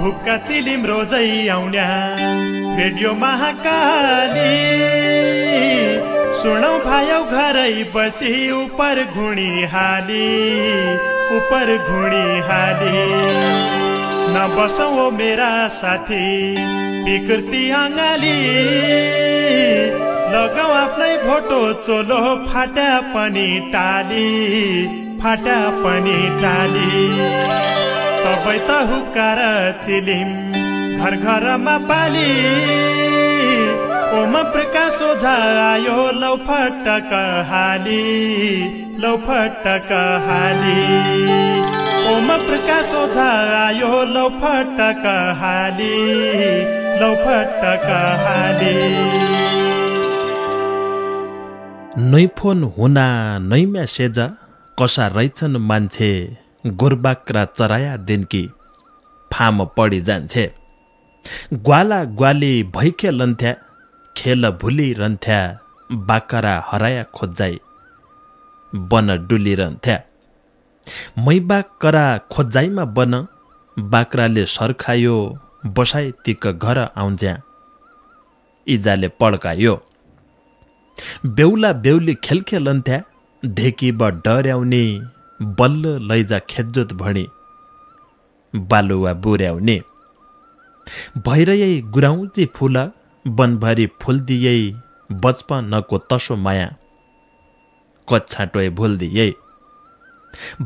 हुक्का Chilima रोजै आउन्या radio Mahakali सुनौ भायौ घरै बसी उपर घुणी हाली नबसौ मेरा साथी विकृति अङ्गाली लगाउ आफ्नै भोटो चोलो फाटा पनि टाली तबै त हुक्का र चिलिम घर घरमा पाली ओम प्रकाश ओझा आयो लौ फटक हाली ओम प्रकाश ओझा आयो लौ फटक हाली नै फोन हुना नै म्यासेज कसा रहेछन् मान्छे गोरबाक्रा चराया दिनकी फाम पढी जान्छे ग्वाला ग्वाली भइखेलन्थ्या खेल भुलिरहन्थ्या बाकरा हराया खोज्जाई बन डुलिरहन्थ्या मै बाकरा खोज्जाइमा बन बाक्राले सर्खायो बसाइ तिक घर आउँज्या इजाले पड्कायो बेहुला बेहुली खेलखेलन्थ्या ढेकीब डर्याउने बल्ल लैजा खेज्जोत भणी बालुवा बुर्याउने भैरयै गुराउँची फूल बनभरी फूल दिए बचपनको तसो माया कच्छाटोय भुल दिए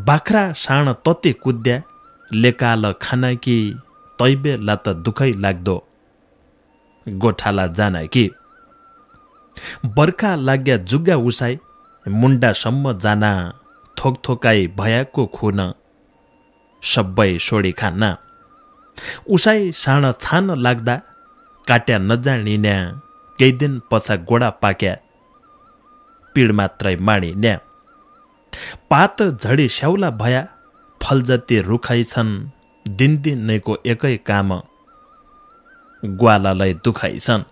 बाख्रा साण तते कुद्या लेकाल खाना कि तैबेला त दुखै लाग्दो गोठाला जान कि बर्खा लाग्या जुग्गा उसाई मुन्डासम्म जाना थोकथोकाई भयाको खुन सबै सोडी खाना उसाई साण छान लाग्दा काट्या नजानिन्या केही दिन पछा गोडा पाक्या पीड मात्रै माडिन्या पात झडी स्याउला भया फल जति रुखाइ छन् दिन नैको एकै काम ग्वालालाई दुखाइ छन्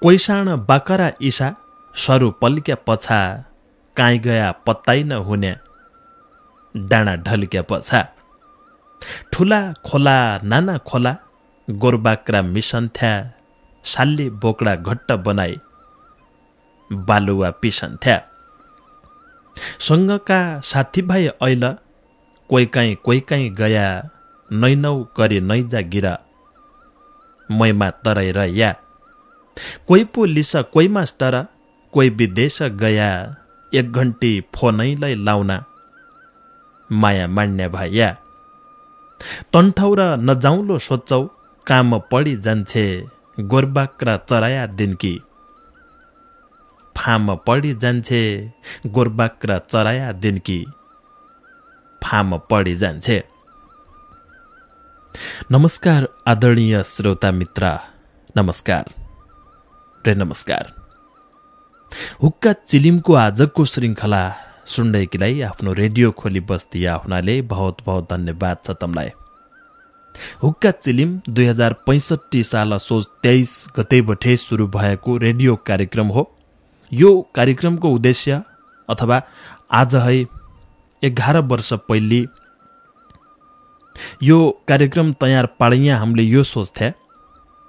कोही साण बाकरा ईसा सरु पल्क्या पछा काहीँ गया पत्ताइ नहुन्या डाँडा ढल्क्या पछा ठुला खोला नाना खोला गोरबाक्रा मिसन्थ्या साल्ली बोकडा घट्ट बनाई बालुवा पिसन्थ्या सँगका साथीभाइ ऐल कोही काहीँ गया नैनौ करी नैजा गिरा मैमा तराइ रह्या कोही पो लिस कोही मास्टर कोही विदेश गया 1 घन्टी फोनैलाई लाउना माया मान्ने भैया तन्ठौ र नजाउँलो सोच्छौ काम पढी जान्छे गोरबाक्रा चराया दिनकी फाम पढी जान्छे गोरबाक्रा चराया दिनकी फाम पढी जान्छे। नमस्कार आदरणीय श्रोता मित्र, नमस्कार रे नमस्कार। हुक्का चिलिमको आजको श्रृङ्खला सुन्दैकीलाई आफ्नो रेडियो खोली बस्दिया हुनाले बहुत बहुत धन्यवाद छ तमलाई। हुक्का चिलिम 2065 साल असोज 23 गतेबठे सुरु भएको रेडियो कार्यक्रम हो। यो कार्यक्रमको उद्देश्य अथवा आज है 11 वर्ष पहिले यो कार्यक्रम तयार पाडिया हामीले यो सोच्थे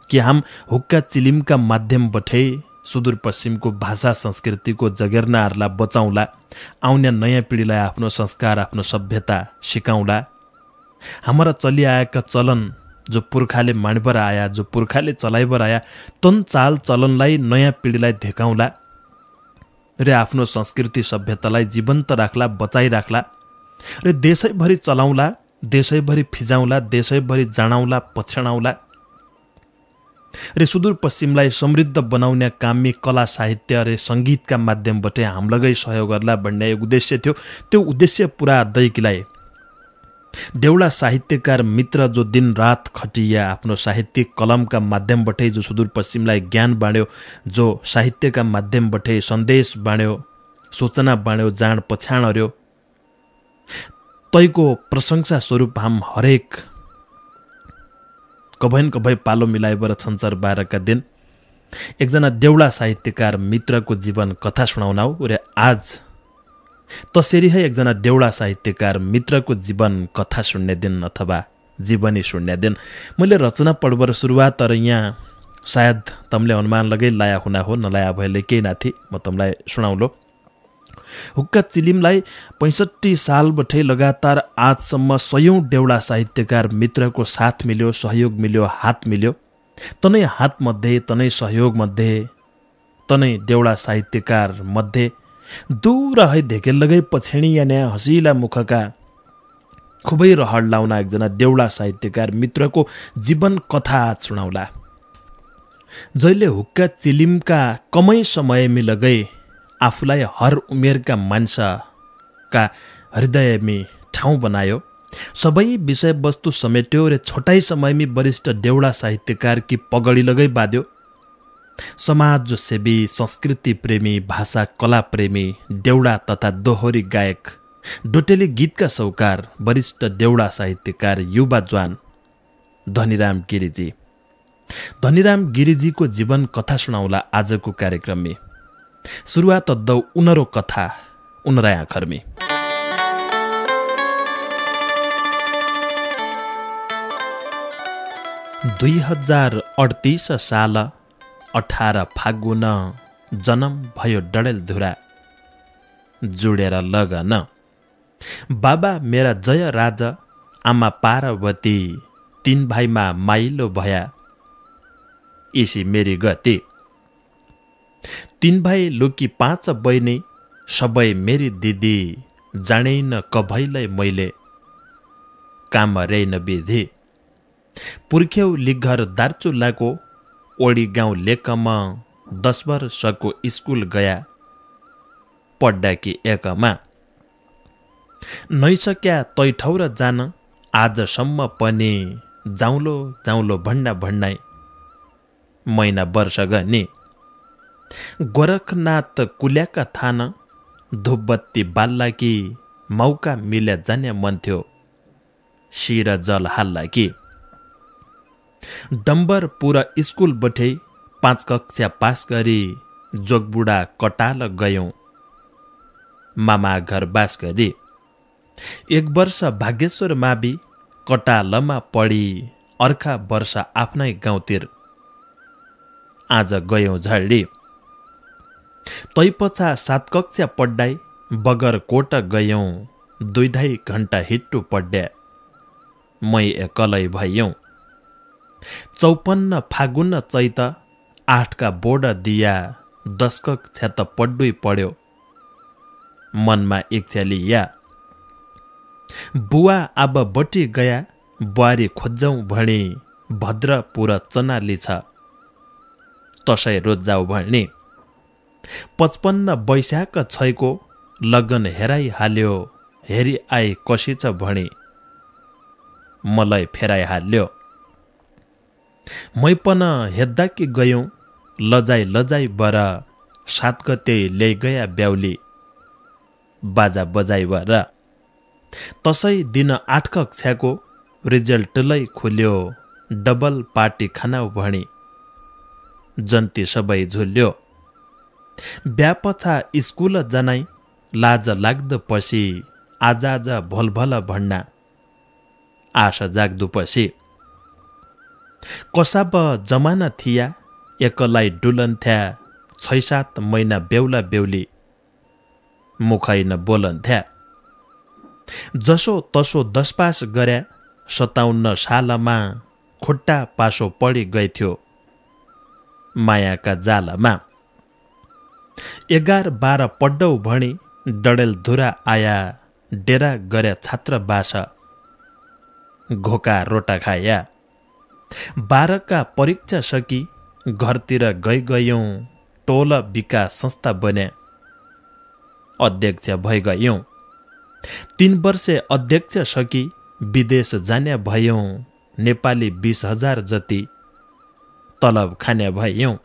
कि हम हुक्का चिलिमका माध्यमबाटै सुदूरपश्चिमको भाषा संस्कृतिको जगेर्नाहरूलाई बचाउँला, आउने नयाँ पिँढीलाई आफ्नो संस्कार आफ्नो सभ्यता सिकाउँला। हाम्रा चलिआएका चलन जो पुर्खाले माणबर आया, जो पुर्खाले चलाइबर आया, तन चाल चलनलाई नयाँ पिँढीलाई देखाउँला र आफ्नो संस्कृति सभ्यतालाई जीवन्त राख्ला, बचाइराख्ला र देशैभरि चलाउँला, देशैभरि फिजाउँला, देशैभरि जाँडाउँला, पछ्याउँला र सुदूरपश्चिमलाई समृद्ध बनाउने कामी कला साहित्य र सङ्गीतका माध्यमबाट हमलगै सहयोग गर्ला भन्ने एक उद्देश्य थियो। त्यो उद्देश्य पुरा दैकीलाई देउडा साहित्यकार मित्र जो दिन रात खटिया आफ्नो साहित्यिक कलमका माध्यमबाटै जो सुदूरपश्चिमलाई ज्ञान बाँड्यो, जो साहित्यका माध्यमबाटै सन्देश बाँड्यो, सूचना बाँड्यो, जाँड पछ्याण हर्यो, तैको प्रशंसा स्वरूप हम हरेक कभै पालो मिलाइबर छन्चर 12 का दिन एकजना देउडा साहित्यकार मित्रको जीवन कथा सुनाउनाउ र आज तसरी है एकजना देउडा साहित्यकार मित्रको जीवन कथा सुन्ने दिन अथवा जीवनी शून्य दिन। मैले रचना पढ्बर सुरुवात तर यहाँ सायद तमले अनुमान लगै लाया हुना हो, नलाया भएले केही नाथी, म तमलाई सुनाउलो। हुक्का चिलिमलाई 65 सालबाटै लगातार आजसम्म 100औं देउडा साहित्यकार मित्रको साथ मिल्यो, सहयोग मिल्यो, हात मिल्यो। तनै हातमध्ये, तनै सहयोगमध्ये, तनै देउडा साहित्यकार मध्ये दूर है धेकेल लगै पछेणी यान्या हसिला मुखका खुबै रहर लाउना एकजना देउडा साहित्यकार मित्रको जीवन कथा आज सुनाउला। जहिले हुक्का चिलिमका कमै समयमी लगै आफूलाई हर उमेरका मान्छका हृदयमी ठाउँ बनायो, सबै विषयवस्तु समेट्यो र छोटाइ समयमी वरिष्ठ देउडा साहित्यकार कि पगडी लगै बाध्यो। समाज सेवी, संस्कृति प्रेमी, भाषा कला प्रेमी, देउडा तथा दोहोरी गायक, डोटेली गीतका सौकार, वरिष्ठ देउडा साहित्यकार युवा जवान धनीराम गिरिजी। धनीराम गिरिजीको जीवन कथा सुनाउला आजको कार्यक्रममी। सुरुवात अद्दौ उनरो कथा उनरा आँखरमी। 2038 साल 18 फागुन जन्म भयो डडेलधुरा जुडेर लगन। बाबा मेरा जय राजा, आमा पार्वती, 3 भाइमा माइलो भया इसी मेरी गति। 3 भाइ लुकी 5 बहिनी, सबै मेरी दिदी, जानेन कभैलाई मैले काम रेन विधि। पुर्ख्यौ लिघर दार्चुलाको, ओडी गाउँ लेकमा, 10 वर्षको स्कुल गया पढ्डाकी एकमा। नैसक्या तै ठौर जान, आजसम्म पनि जाउँलो जाउँलो भन्नाइ महिना वर्ष गनी। गोरखनाथ कुल्याका थान, धुपबत्ती बाल्ला कि मौका मिल्या जाने मन थियो, शिर जल हाल्ला कि। डम्बर पुरा स्कुल बठे 5 कक्षा पास गरी जोगबुढा कटाल गयौं मामा घर बास गरी। 1 वर्ष भाग्येश्वर मावि कटालमा पढी, अर्का वर्ष आफ्नै गाउँतिर आज गयौं झल्डी। तैपछा 7 कक्षा पढ्डाई बगरकोट गयौं, 2-2.5 घण्टा हिट्टु पढ्या मै एकलै भयौं। 54 फागुन चैत 8 का बोर्ड दिया, 10 कक्षा त पढ्डुई पढ्यो मनमा इच्छा लिया। बुवा अब बटी गया, बुहारी खोज्जौं भणी, भद्रपुर चनाली छ तसै रोजाउ भणी। 55 वैशाख 6 को लगन हेराइ हाल्यो, हेरी आई कसी छ भणी मलाई फेराइ हाल्यो। मै पन हेद्दा कि गयौं, लजाई बर 7 गते ल्याइ गया ब्याउली बाजा बजाइ बर। तसै दिन 8 कक्षाको रिजल्टलै खुल्यो, डबल पार्टी खानाउ भणी जन्ती सबै झुल्यो। ब्यापछा स्कुल जनाई, लाज लाग्दो पछि आज भलभल भन्ना आशा जाग्दो पछि। कसाब जमाना थिया, एकलाई डुलन्थ्या, 6-7 महिना बेहुला बेहुली मुखै न बोलन्थ्या। जसो तसो 10 पास गर्या, 57 सालमा खुट्टा पासो पढी गइथ्यो मायाका जालमा। 11-12 पढ्डौ भणी डडेलधुरा आया, डेरा गर्या छात्रवास घोका रोटा खाया। 12 का परीक्षा सकी घरतिर गयौं, टोल विकास संस्था बन्या अध्यक्ष भइ गयौं। 3 वर्षे अध्यक्ष सकी विदेश जाने भयौं, नेपाली 20,000 जति तलब खाने भयौं।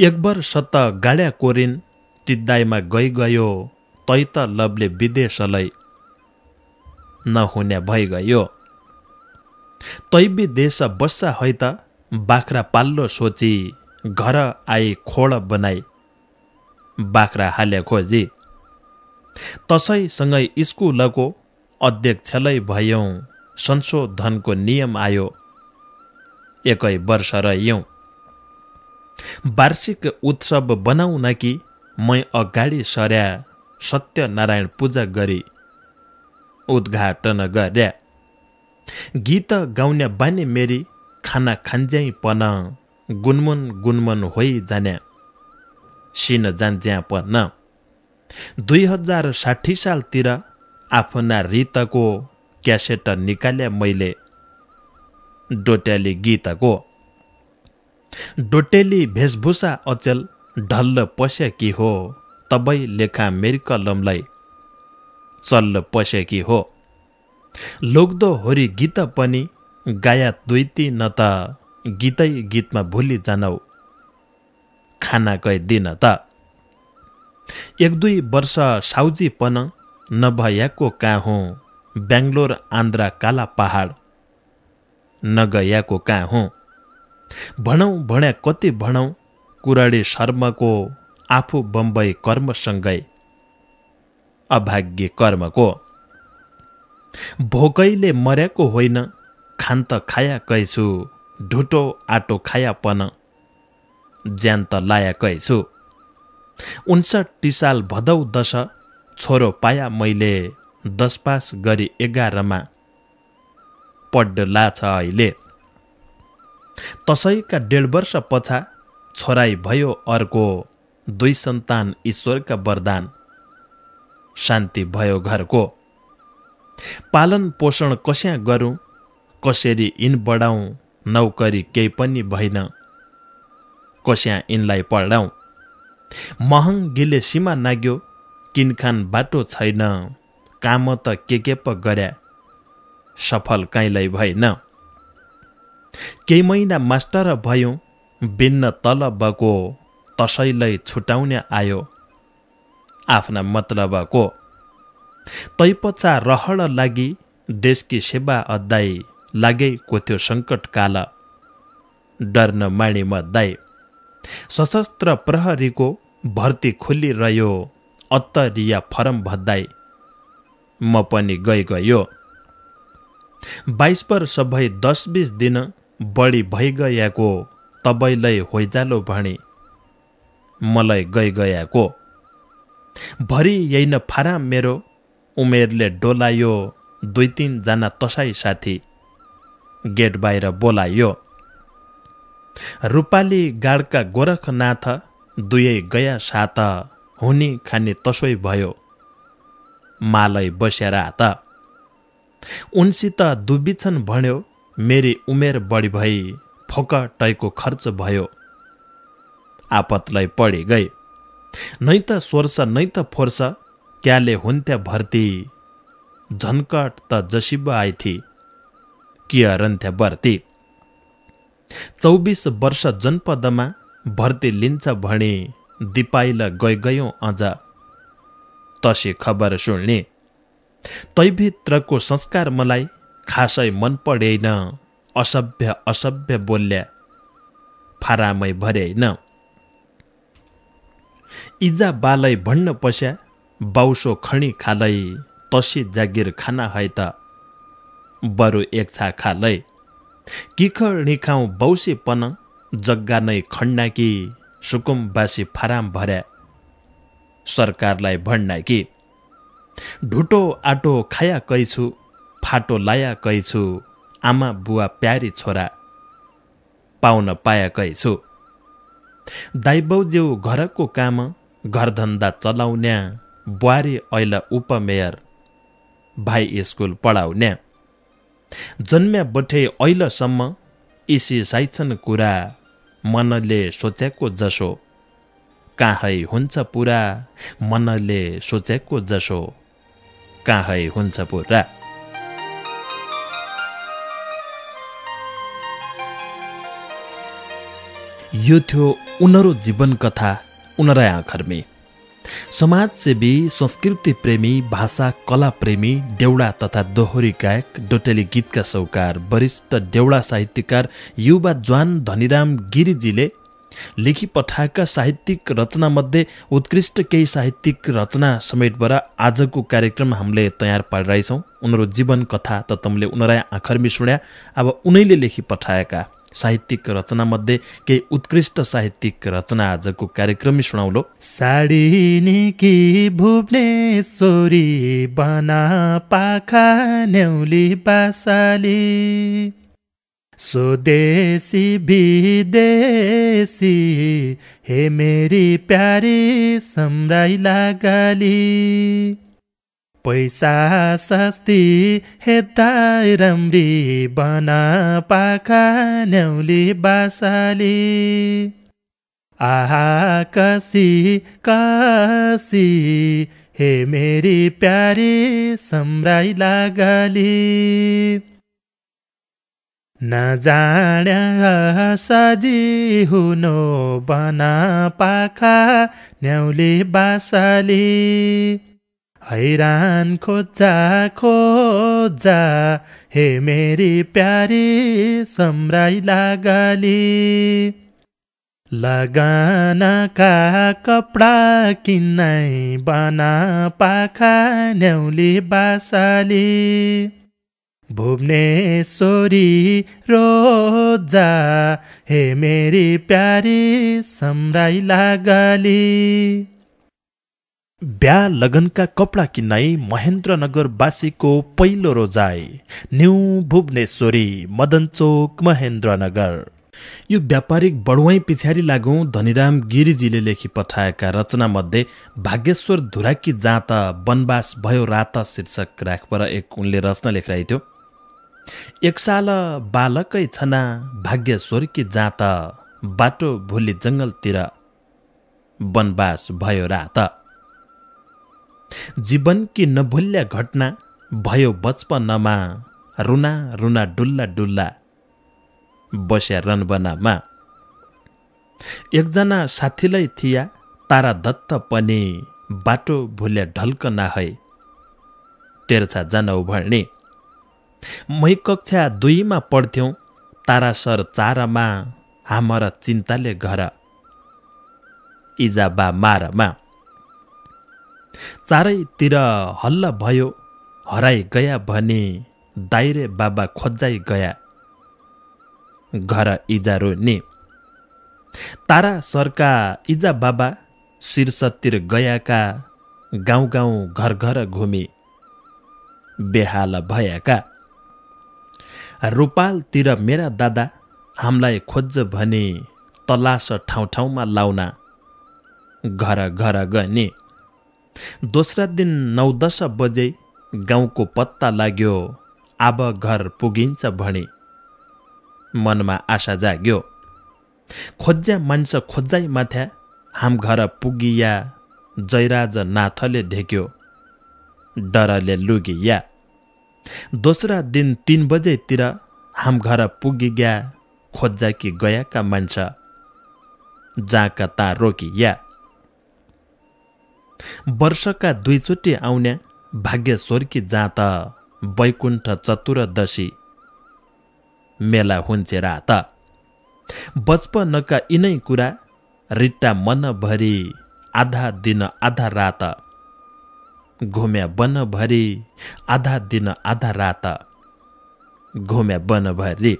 1 वर्ष त गाड्या कोरिन, तिद्दाइमा गयो, तै त लबले विदेशलै नहुने भइ गयो। तै विदेश बस्सा है त बाख्रा पाल्लो सोची, घर आई खोड बनाई बाख्रा हाले खोजी। तसैसँगै स्कुलको अध्यक्षलै भयौं, संशोधनको नियम आयो। एकै वर्ष रह्यौं। वार्षिक उत्सव बनाउन कि मै अगाडि सर्या सत्यनारायण पूजा गरी उद्घाटन गर्या। गीत गाउने बानी मेरी खाना खान्ज्याइ पन गुनमुन गुनमुन होइ जान्या सिन जान्ज्या पन। 2060 सालतिर आफ्ना रीतको क्यासेट निकाल्या मैले डोट्याली गीतको। डोटेली भेषभूषा अचेल ढल्ल पस्याकी हो तबै लेखा मेरी कलमलाई चल्ल पस्याकी हो। लोग्दो होरी गीत पनि गाया दुईती न त गीतै गीतमा भुली जानौ खानाकै दिन त। 1-2 वर्ष साउजी पन नभयाको कहाँ हुँ बेङ्गलोर आन्ध्रा काला पहाड नगयाको कहाँ हुँ। भणौ भण्या कति भणौ कुराडी शर्मको आफू बम्बई कर्मसँगै अभाग्य कर्मको। भोकैले मर्याको होइन खान त खाया कैछु ढुटो आटो खाया पन ज्यान त लाया कैछु। 59 साल भदौ 10 छोरो पाया मैले 10 पास गरी 11मा पढ्ड लाछ अहिले। तसैका 1.5 वर्ष पछा छोराई भयो अर्को 2 सन्तान ईश्वरका वरदान शान्ति भयो घरको। पालन पोषण कस्या गरौँ कसरी इन बढाउँ नौकरी केही पनि भइन कस्या यिनलाई पढाउँ। महँगीले सीमा नाग्यो किनखान बाटो छैन काम त के पो गर्या सफल काहीँलाई भएन। केही महिना मास्टर भयौँ बिन्न तलबको तसैलाई छुटाउने आयो आफ्ना मतलबको। तैपछा रहड लागि देशकी सेवा अद्दाई लागै कोथ्यो सङ्कट काल डर्न माणी मद्दाई। सशस्त्र प्रहरीको भर्ती खुली रह्यो अत्तरिया फरम भद्दाई म पनि गयो। 22 वर्ष भई 10-20 दिन बढी भइगयाको तबैलाई होइजालो भणी मलाई गइगयाको। भरि यही न फाराम मेरो उमेरले डोलायो 2-3 जना तसाई साथी गेट बाहिर बोलायो। रूपाली गाडका गोरखनाथ दुवै गया साथ हुनी खाने तसोई भयो मालै बस्या रात। उनसित दुबिछन् भन्यो मेरी उमेर बढी भई फोकटैको खर्च भयो आपतलाई पढी गई। नै त सोर्स नै त फोर्स क्याले हुन्थ्या भर्ती झन्कट त जसिब आइथी कि रहन्थ्या भर्ती। 24 वर्ष जनपदमा भर्ती लिन्छ भणी दिपाइल गयौँ अझ तसी खबर सुन्ने। तैभित्रको संस्कार मलाई खासै मन परेन असभ्य असभ्य बोल्या फारामै भरेन। इजा बालै भन्न पस्या बाउसो खणी खालै तसी जागिर खाना है त बरु एक छा खालै किखर निखाउँ बौसीपन जग्गा नै खण्डा कि सुकुमबासी फाराम भर्या सरकारलाई भन्ना कि ढुटो आटो खाया कैछु फाटो लाया कैछु आमा बुवा प्यारी छोरा पाउन पाया कैछु। दाइबाउज्यू घरको काम घरधन्दा चलाउन्या बुहारी ऐला उपमेयर भाइ स्कुल पढाउन्या जन्म्या बठे ऐलसम्म इसी साइछन् कुरा मनले सोचेको जसो काहै हुन्छ पुरा मनले सोचेको जसो काहै हुन्छ पुरा। यो थियो उनीहरू जीवन कथा उनीहरू आँखरमी। समाजसेवी संस्कृति प्रेमी भाषा कला प्रेमी देउडा तथा दोहोरी गायक डोटेली गीतका सौकार वरिष्ठ देउडा साहित्यकार युवा ज्वान धनीराम गिरिजीले लेखी पठाएका साहित्यिक रचनामध्ये उत्कृष्ट केही साहित्यिक रचना समेटबाट आजको कार्यक्रम हामीले तयार पारिरहेछौँ। उनीहरू जीवन कथा त तमले उनीहरूलाई आखरमी सुन्या। अब उनैले लेखी पठाएका साहित्यिक रचनामध्ये केही उत्कृष्ट साहित्यिक रचना आजको कार्यक्रममै सुनाउलो। साडी निकी भुवनेश्वरी बना पाखा न्याउली बासाली स्वदेशी विदेशी हे मेरी प्यारी सम्राई लगाली पैसा सस्ती हेताई राम्री बना पाखा न्याउली बासाली आहा कसी कसी हे मेरी प्यारी सम्राई लगाली नजाण्या सजी हुनो बना पाखा न्याउली बासाली हैरान खोजा खोजा हे मेरी प्यारी सम्राई लगाली लगाना का कपड़ा किन्नै बना पाखा न्याउली बासाली भुवनेश्वरी रोजा हे मेरी प्यारी सम्राई लगाली ब्या लगनका कपडा किन्नै महेन्द्रनगरवासीको पहिलो रोजाई न्यू भुवनेश्वरी मदनचोक महेन्द्रनगर। यो व्यापारिक बढुवाई पछाडि लागौँ धनीराम गिरिजीले लेखी पठाएका रचनामध्ये भाग्यश्वर धुराकी जाँत वनवास भयो रात शीर्षक राखपर एक उनले रचना लेखिरहेको थियो। एक साल बालकै छना भाग्यश्वरकी जाँत बाटो भुली जङ्गलतिर वनवास भयो रात जीवनकी नभुल्या घटना भयो बचपनमा रुना रुना डुल्ला डुल्ला बस्या रनबनामा एकजना साथीलाई थिया तारा दत्त पनि बाटो भुल्या ढल्क नाहै तेर्छा जानौ भर्ने मै कक्षा 2 मा पढ्थ्यौं तारा सर 4 मा हामरा चिन्ताले घर इजाबा मारमा चारैतिर हल्ला भयो हराई गया भने दाइरे बाबा खोज्जाई गया घर इजारो नि तारा सरका इजा बाबा शीर्षतिर गएका गाउँ गाउँ घर घर घुमी बेहाल भएका रूपालतिर मेरा दादा हामीलाई खोज्छ भने तलास ठाउँ ठाउँमा लाउना घर घर गने दोस्रा दिन 9-10 बजे गाउँको पत्ता लाग्यो अब घर पुगिन्छ भने मनमा आशा जाग्यो खोज्या मान्छे खोज्जाई माथ्या हाम घर पुगिया जयराज नाथले देख्यो डरले लुगिया दोस्रा दिन 3 बजेतिर हाम घर पुगिया खोज्जा कि गएका मान्छे जाका ता रोकिया वर्षका 2 चोटि आउने भाग्यश्वरकी जाँत वैकुण्ठ चतुर्दशी मेला हुन्छ रात बचपनका यिनै कुरा रिट्टा मनभरि आधा दिन आधा रात घुम्या वनभरि आधा दिन आधा रात घुम्या वनभरि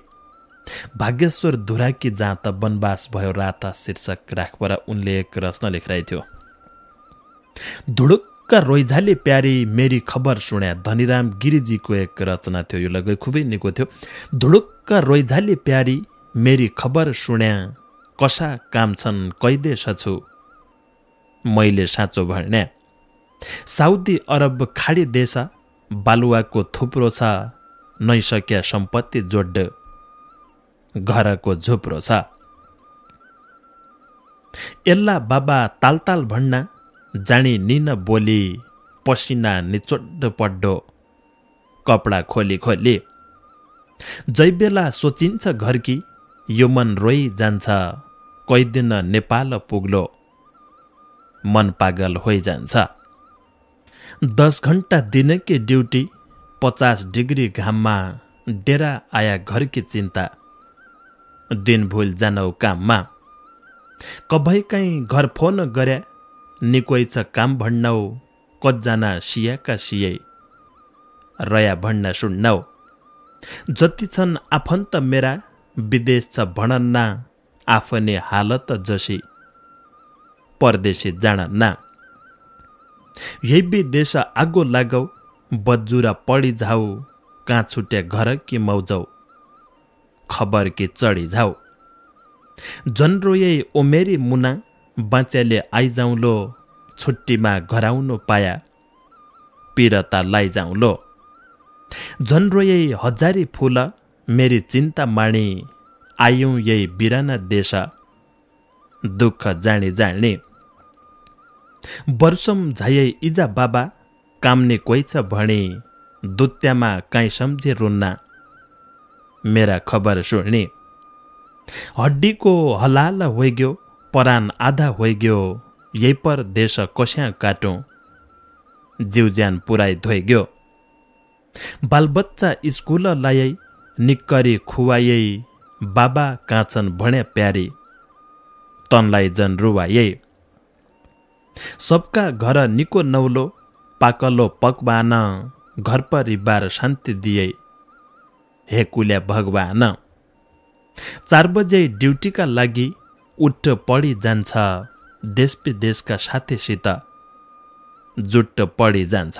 भाग्यश्वर धुराकी जाँत वनवास भयो रात शीर्षक राखपर उनले एक रचना लेखिरहेको थियो। धुडुक्क रोइझाले प्यारी मेरी खबर सुन्या धनीराम गिरिजीको एक रचना थियो। यो लगै खुबै निको थियो। धुडुक्क रोइझाले प्यारी मेरी खबर सुन्या कसा काम छन् कैदेश छु मैले साँचो भन्या साउदी अरब खाडी देश बालुवाको थुप्रो छ नैसक्या सम्पत्ति जोड घरको झुप्रो छ एल्ला बाबा तालताल भन्ना जानी निन बोली पसिना निचोड पड्डो कपडा खोली खोली जैबेला सोचिन्छ घरकी यो मन रोइ जान्छ कै दिन नेपाल पुग्लो मन पागल होइजान्छ 10 घण्टा दिनकै ड्युटी 50 डिग्री घाममा डेरा आया घरकी चिन्ता दिन भुल जानौ काममा कभै काहीँ घर फोन गर्या निकोइ छ काम भन्नौ कजना सियाका सियै रया भन्न सुन्नौ जति छन् आफन्त मेरा विदेश छ भणन्ना आफ्नै हालत जसी परदेशी जाणन्ना यही विदेश आगो लागौ बज्जुरा पडी झाउ कहाँ छुट्या घर कि मौजौ खबर कि चढी झाउ जनरोयै ओमेरी मुना बाँच्याले आइजाउँलो छुट्टीमा घराउनु पाया पिरता लाइजाउँलो जनरोयै हजारी फूल मेरी चिन्ता माणी आयौँ यही बिराना देश दुःख जानी जाने वर्षम झायै इजा बाबा कामने कोही छ भणी दुत्यामा काहीँ सम्झे रुन्ना मेरा खबर सुन्ने हड्डीको हलाल होइग्यो परान आधा होइग्यो यही पर देश कस्या काटौँ जिउज्यान पुराइ धोइग्यो बालबच्चा स्कुल लायै निक्करी खुवायै बाबा काँचन भण्या प्यारी तनलाई जन रुवायै सबका घर निको नौलो पाकलो पकवान घर परिवार शान्ति दिए हे कुल्या भगवान 4 बजे ड्युटीका लागि उठ पढी जान्छ देश विदेशका साथीसित जुट्ट पढी जान्छ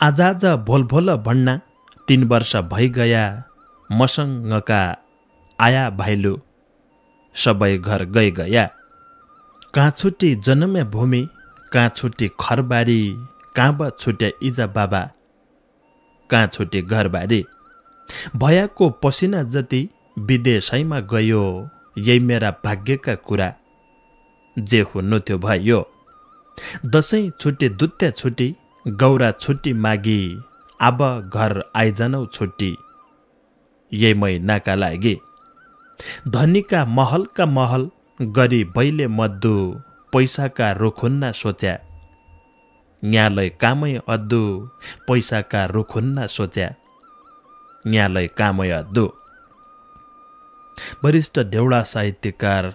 आज भोल भन्ना 3 वर्ष भइगया मसँगका आया भाइलु सबै घर गइ गया कहाँ छुट्टी जन्मे भूमि कहाँ छुट्टी खरबारी कहाँ छुट्या इजा बाबा कहाँ छुट्टी घरबारी भयाको पसिना जति विदेशैमा गयो यही मेरा भाग्यका कुरा जे हुनु त्यो भयो दसैँ छुट्टी दुत्या छुट्टी गौरा छुट्टी मागी अब घर आइजानौ छुट्टी यही महिनाका लागि धनीका महलका महल गरी बैले मद्दु पैसाका रुखुन्ना सोच्या न्यालै कामै अद्दु पैसाका रुखुन्ना सोच्या न्यालै कामै अद्दु वरिष्ठ देउडा साहित्यकार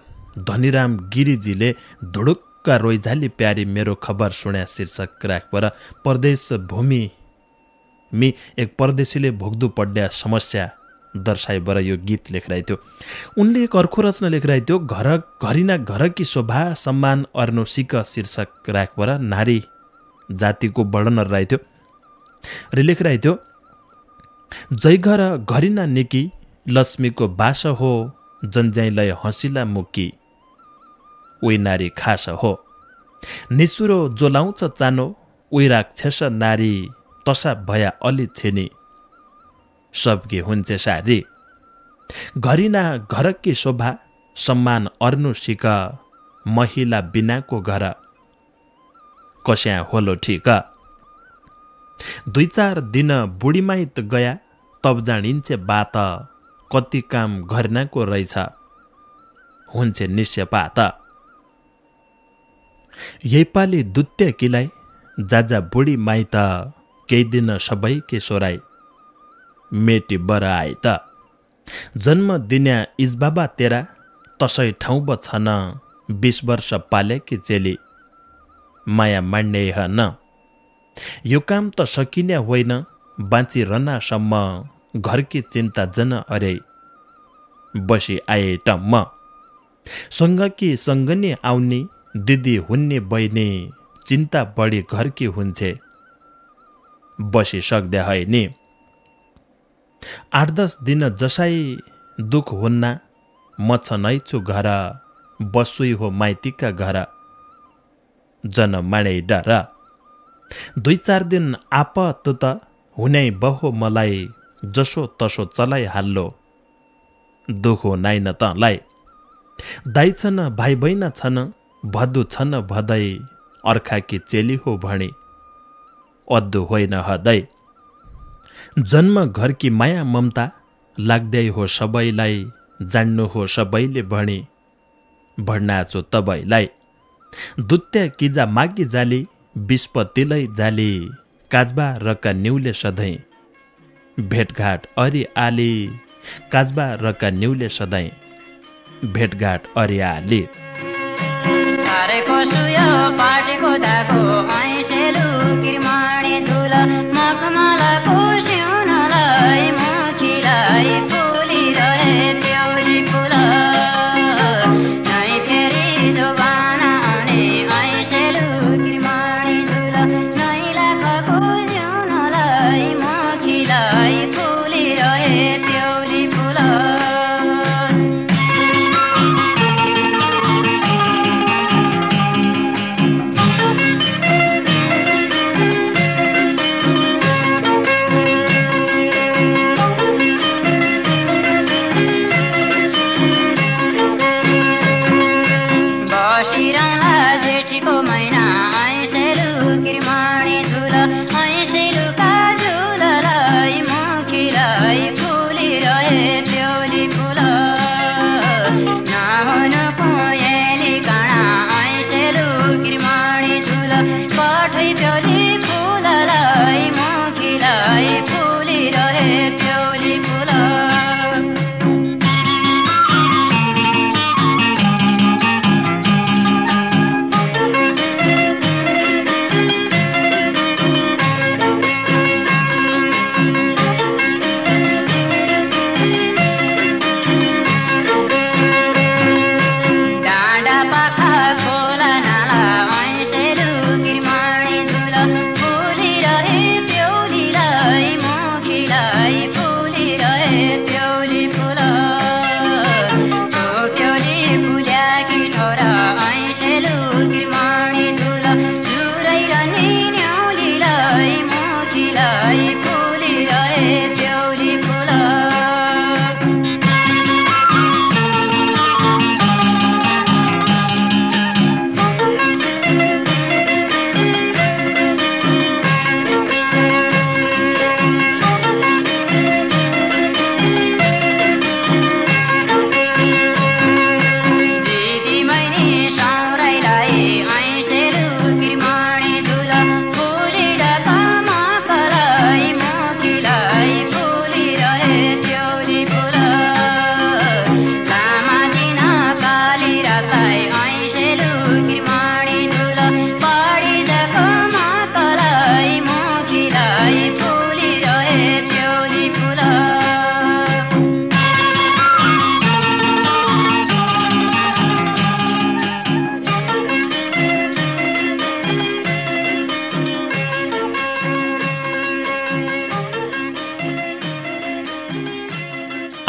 धनीराम गिरिजीले धुडुक्क रोइझाली प्यारी मेरो खबर सुन्या शीर्षक राखपर परदेश भूमि मी एक परदेशीले भोग्दु पड्या समस्या दर्शाइबर यो गीत लेखिरहेको थियो उनले एक अर्को रचना लेखिरहेको थियो घरिना घरकी शोभा सम्मान अर्नु सिक शीर्षक राखपर नारी जातिको वर्णन रहेको थियो र लेखिरहेको थियो जय घर घरिना निकी लक्ष्मीको बास हो जनज्याइलाई हँसिला मुकी उही नारी खास हो निसुरो जोलाउँछ चानो उही राक्षस नारी तसा भया अलि छिनी सबकी हुन्छे सारी घरिना घरकी शोभा सम्मान अर्नु सिक महिला बिनाको घर कस्या होलो ठिक 2-4 दिन बुढीमाइत गया तब जानिन्छे बात कति काम घरनाको रहेछ हुन्छे निश्चयपात यही पाली दुत्य किलाई जाजा बुढी माइत केही दिन सबै के सोराई मेटी बर आए त जन्म दिन्या इजबाबा तेरा तसै ठाउँ छन 20 वर्ष पालेकी चेली माया मान्ने हन यो काम त सकिने होइन बाँचिरहनासम्म घरकी चिन्ता जन अरे बसी आए टम्म सँगकी सँगनी आउने दिदी हुन्ने बहिनी चिन्ता बढी घरकी हुन्छे बसी सक्दै हैनी 8-10 दिन जसाई दुख हुन्ना म छनैछु घर बसुई हो माइतीका घर जन माडै डर 2-4 दिन आपत त हुनै बहो मलाई जसो तसो चलाइ हाल्लो दुख नाइ न तँलाई दाइ छन् भाइ बहिना छन् भदु छन् भदै अर्खाकी चेली हो भणी अद्दु होइन हदै जन्म घरकी माया ममता लाग्दै हो सबैलाई जान्नु हो सबैले भणी भण्नाचो तबैलाई दुत्या किजा मागी जाली विस्पतिलै जाली काजबा रका न्युले सधैँ भेटघाट अरि आली काजबा रका न्युले सधैँ भेटघाट अरियाली सारेको सुयो पाटेको धागो ऐसेलु किरमाणी झुला मखमलाको सिउनलाई मुखीलाई फुलिरहे प्याउली फुल नै फेरि जोगाना आउने ऐसेलु किरमाणी झुला नै लाखको सिउनलाई मुखीलाई फुलिरहे प्याउली फुल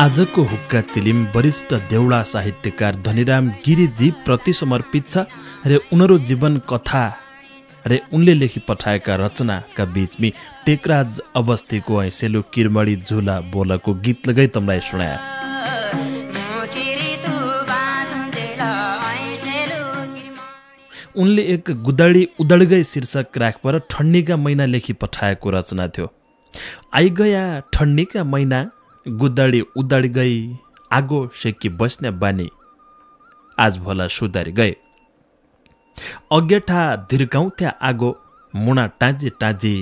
आजको हुक्का चिलिम वरिष्ठ देउडा साहित्यकार धनीराम गिरीजी प्रति समर्पित छ रे उनीहरू जीवन कथा रे उनले लेखी पठाएका रचनाका बीचमी टेकराज अवस्थीको ऐसेलु किरमडी झुला बोलको गीत लगाई तमलाई सुनाया। उनले एक गुदडी उदडगै शीर्षक राखपर ठण्डीका महिना लेखी पठाएको रचना थियो। आइगया ठण्डीका महिना गुदडी उदड गई आगो सेकी बस्ने बानी आज भला सुधारी गए अगेठा धिर्काउँथ्या आगो मुना टाँजी टाँजी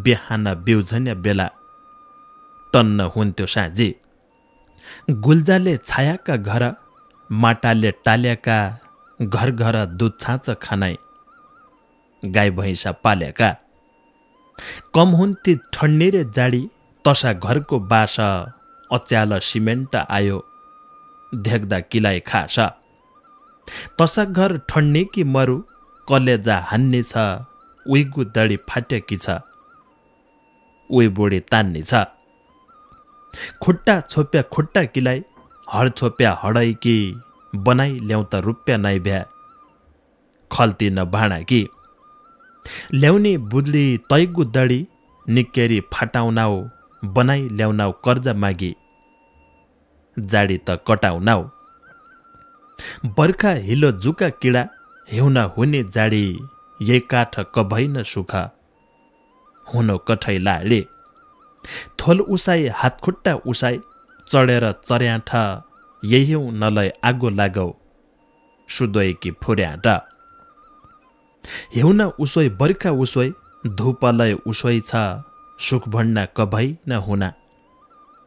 बिहान बिउझन्या बेला टन्न हुन्थ्यो साँझी गुल्जाले छायाका घर माटाले टाल्याका घर घर दुध छाँच खानाई गाई भैँसा पाल्याका कम हुन्थे ठण्डी रे जाडी तसा घरको बासा अच्याल सिमेन्ट आयो देख्दा किलाइ खास तसा घर ठण्डी कि मरु कलेजा हान्ने छ उही गुदडी फाटेकी छ उही बुढी तान्ने छ खुट्टा छोप्या खुट्टा किलाई हड छोप्या हडै कि बनाई ल्याउँता रुप्या नाइ भ्या खल्ती न भाँडा कि ल्याउने बुढली तै गुदडी निकेरी फाटाउनाऊ बनाई ल्याउनाऊ कर्जा मागी जाडी त कटाउनाऊ बर्खा हिलो जुका किडा हिउन हुने जाडी यही काठ कभै न सुख हुनो कठै लाले थोल उसाई हातखुट्टा उसाई चढेर चर्याठ यही नलय आगो लागौ सुदोय कि फुर्याट हिउन उसोय बर्खा उसोय धुपलय उसोय छ सुख भण्डा कभै न हुना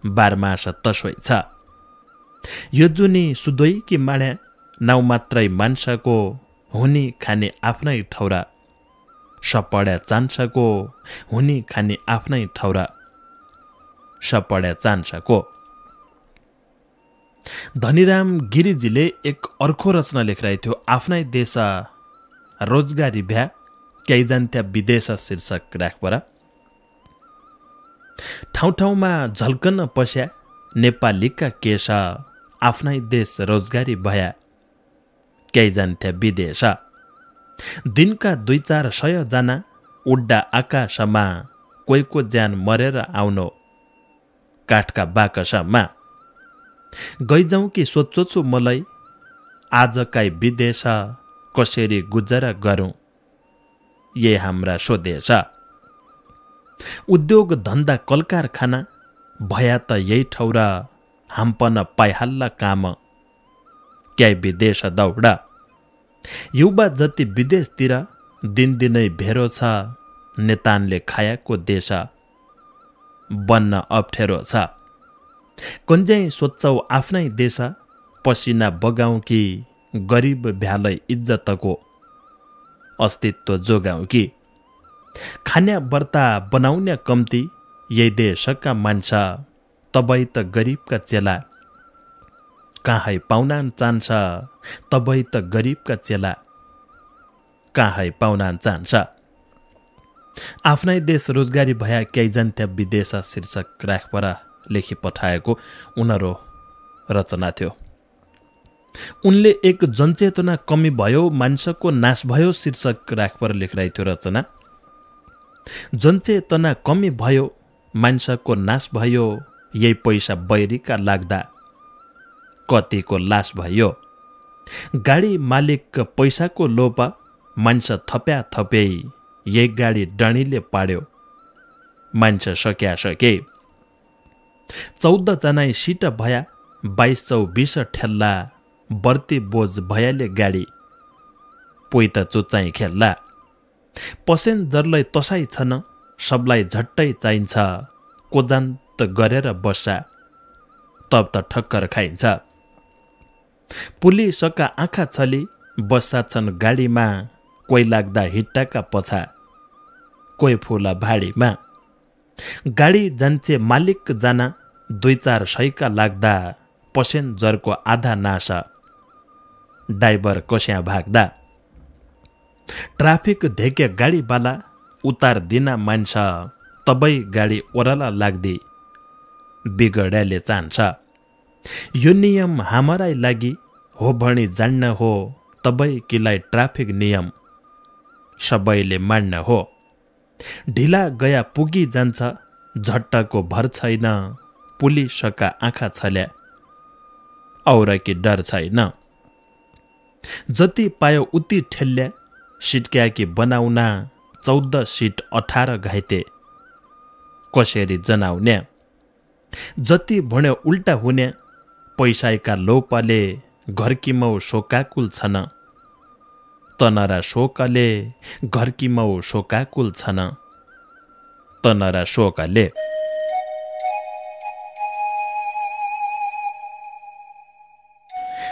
बारमास तसोय छ यो जुनी सुदोई कि माण्या नाउ मात्रै मान्छको हुनी खाने आफ्नै ठौरा सपड्या चान्साको हुनी खाने आफ्नै ठौरा सपड्या चान्साको। धनीराम गिरिजीले एक अर्को रचना लेखिरहेको थियो आफ्नै देश रोजगारी भ्या केही जान्थ्या विदेश शीर्षक राखपरा। ठाउँ ठाउँमा झल्कन पस्या नेपालीका केश आफ्नै देश रोजगारी भया केही जान्थ्या विदेश। दिनका 200-400 जना उड्डा आकाशमा कोहीको ज्यान मरेर आउनो काठका बाकसमा। गइजाउँ कि सोच्छु मलाई आजकै विदेश कसरी गुजरा गरौँ ये हाम्रा स्वदेश। उद्योग धन्दा कलकारखाना भया त यही ठौरा हाम्पन पाइहाल्ला काम क्याइ विदेश दौडा। युवा जति विदेशतिर दिनदिनै भेरो छ नेतानले खायाको देश बन्न अप्ठ्यारो छ। कन्जै सोच्छौ आफ्नै देश पसिना बगाउँ कि गरिब भ्यालै इज्जतको अस्तित्व जोगाउँ कि। खान्या बर्ता बनाउने कम्ती यही देशका मान्छ तबै त गरिबका चेला कहाँ पाउनान चाहन्छ तबै त गरिबका चेला कहाँ पाउनान चाहन्छ। आफ्नै देश रोजगारी भया केही जान्थ्या विदेश शीर्षक राखपरा लेखी पठाएको उनीहरू रचना थियो। उनले एक जनचेतना कमी भयो मान्छको नाश भयो शीर्षक राखपर लेखिरहेको थियो रचना। जनचेतना कमी भयो मान्छको नाश भयो यही पैसा बैरीका लाग्दा कतिको लास भयो। गाडी मालिक पैसाको लोभ मान्छ थप्या थपे यही गाडी डणीले पाड्यो मान्छ सक्या सके। 14 जना सिट भया 22-24 ठेल्ला बर्ती बोझ भयाले गाडी पोइ त चुच्चाइ खेल्ला। पसेन्जरलाई तसाइ छन् सबलाई झट्टै चाहिन्छ कोजान्त गरेर बस्सा तब त ठक्कर खाइन्छ। पुलिसका आँखा छली बस्सा छन् गाडीमा कोही लाग्दा हिट्टाका पछा कोही फुला भाडीमा। गाडी जान्छे मालिक जाना 2-400 लाग्दा पसेन्जरको आधा नासा ड्राइभर कस्या भाग्दा। ट्राफिक धेक्या गाडीवाला उतार दिना मान्छ तबै गाडी ओरला लाग्दी बिगड्याले चाहन्छ। यो नियम हाम्रै लागि हो भनी जान्न हो तबै किलाई ट्राफिक नियम सबैले मान्न हो। ढिला गया पुगी जान्छ झट्टको भर छैन पुलिसका आँखा छल्या और कि डर छैन। जति पायो उति ठेल्ल्या सिटक्या कि बनाउना 14 सिट 18 घाइते कसरी जनाउने। जति भन्यो उल्टा हुने पैसाका लोपले घरकीमौ शोकाकुल छन् तनरा शोकले घरकीमौ शोकाकुल छन् तनरा शोकले।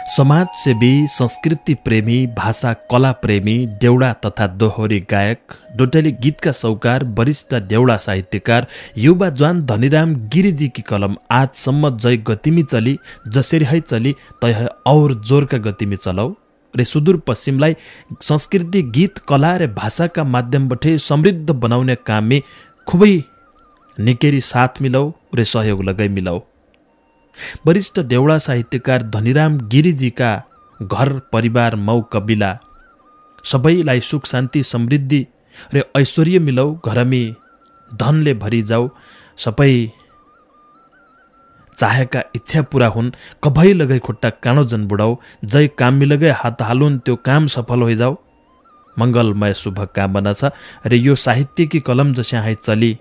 समाजसेवी संस्कृति प्रेमी भाषा कला प्रेमी देउडा तथा दोहोरी गायक डोटेली गीतका सौकार वरिष्ठ देउडा साहित्यकार युवा जवान धनीराम गिरिजी की कलम आजसम्म जय गतिमी चली जसरी है चली तय और जोरका गतिमी चलाऊ रे सुदूरपश्चिमलाई संस्कृति गीत कला रे भाषाका माध्यमबाट समृद्ध बनाउने काममे खुबै निकेरी साथ मिलाऊ रे सहयोग लगाई मिलाऊ। वरिष्ठ देउडा साहित्यकार धनीराम गिरिजीका घर परिवार मौ कबिला सबैलाई सुख शान्ति समृद्धि र ऐश्वर्य मिलाऊ घरमी धनले भरि जाऊ सबै चाहेका इच्छा पूरा हुन् कभै लगै खुट्टा काँडो जन बुढाऊ जय काम मिलगै हात हालुन् त्यो काम सफल होइ जाऊ मंगलमय शुभकामना छ। र यो साहित्यकी कलम जस्या है चली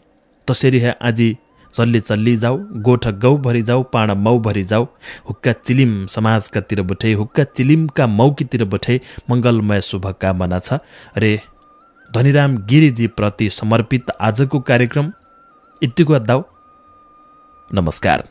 तसरी है आजी चल्ली चल्ली जाऊ गोठ गौ भरि जाऊ पाण मौ भरि जाऊ हुक्का चिलिम समाजका तिर बठे हुक्का चिलिमका मौकीतिर बठे मंगलमय शुभकामना छ। रे धनीराम गिरिजी प्रति समर्पित आजको कार्यक्रम यतिको दाऊ। नमस्कार।